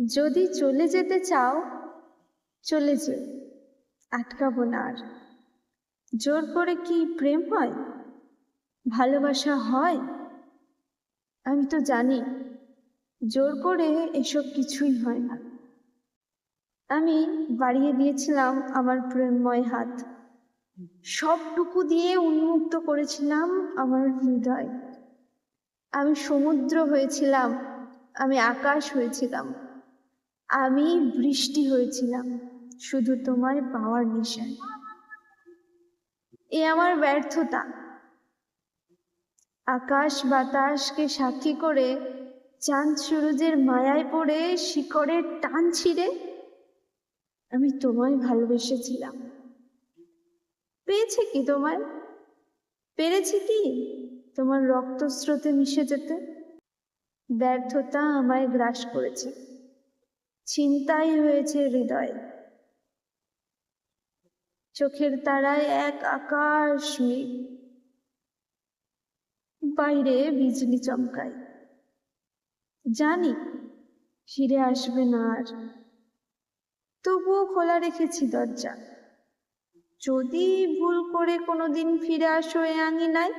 যদি চলে যেতে চাও চলে যেও, আটকাবো না আর। জোর করে কি প্রেম হয়, ভালোবাসা হয়? আমি তো জানি জোর করে এসব কিছুই হয় না। আমি বাড়িয়ে দিয়েছিলাম আমার প্রেমময় হাত, সবটুকু দিয়ে উন্মুক্ত করেছিলাম আমার হৃদয়। আমি সমুদ্র হয়েছিলাম, আমি আকাশ হয়েছিলাম, আমি বৃষ্টি হয়েছিলাম, শুধু তোমায় পাওয়ার নেশায়। এ আমার ব্যর্থতা। আকাশ বাতাসকে সাক্ষী করে, চাঁদ সূরজের মায়ায় পড়ে, শিকড়ের টান ছিঁড়ে আমি তোমায় ভালোবেসেছিলাম। পেয়েছি কি তোমায়? পেরেছি কি তোমার রক্তস্রোতে মিশে যেতে? ব্যর্থতা আমায় গ্রাস করেছে, ছিনতাই হয়েছে হৃদয়। চোখের তারায় এক আকাশ মেঘ, বাইরে বিজলি চমকায়। জানি ফিরে আসবে না আর, তবুও খোলা রেখেছি দরজা। যদি ভুল করে কোনোদিন ফিরে আসো এ আঙিনায়,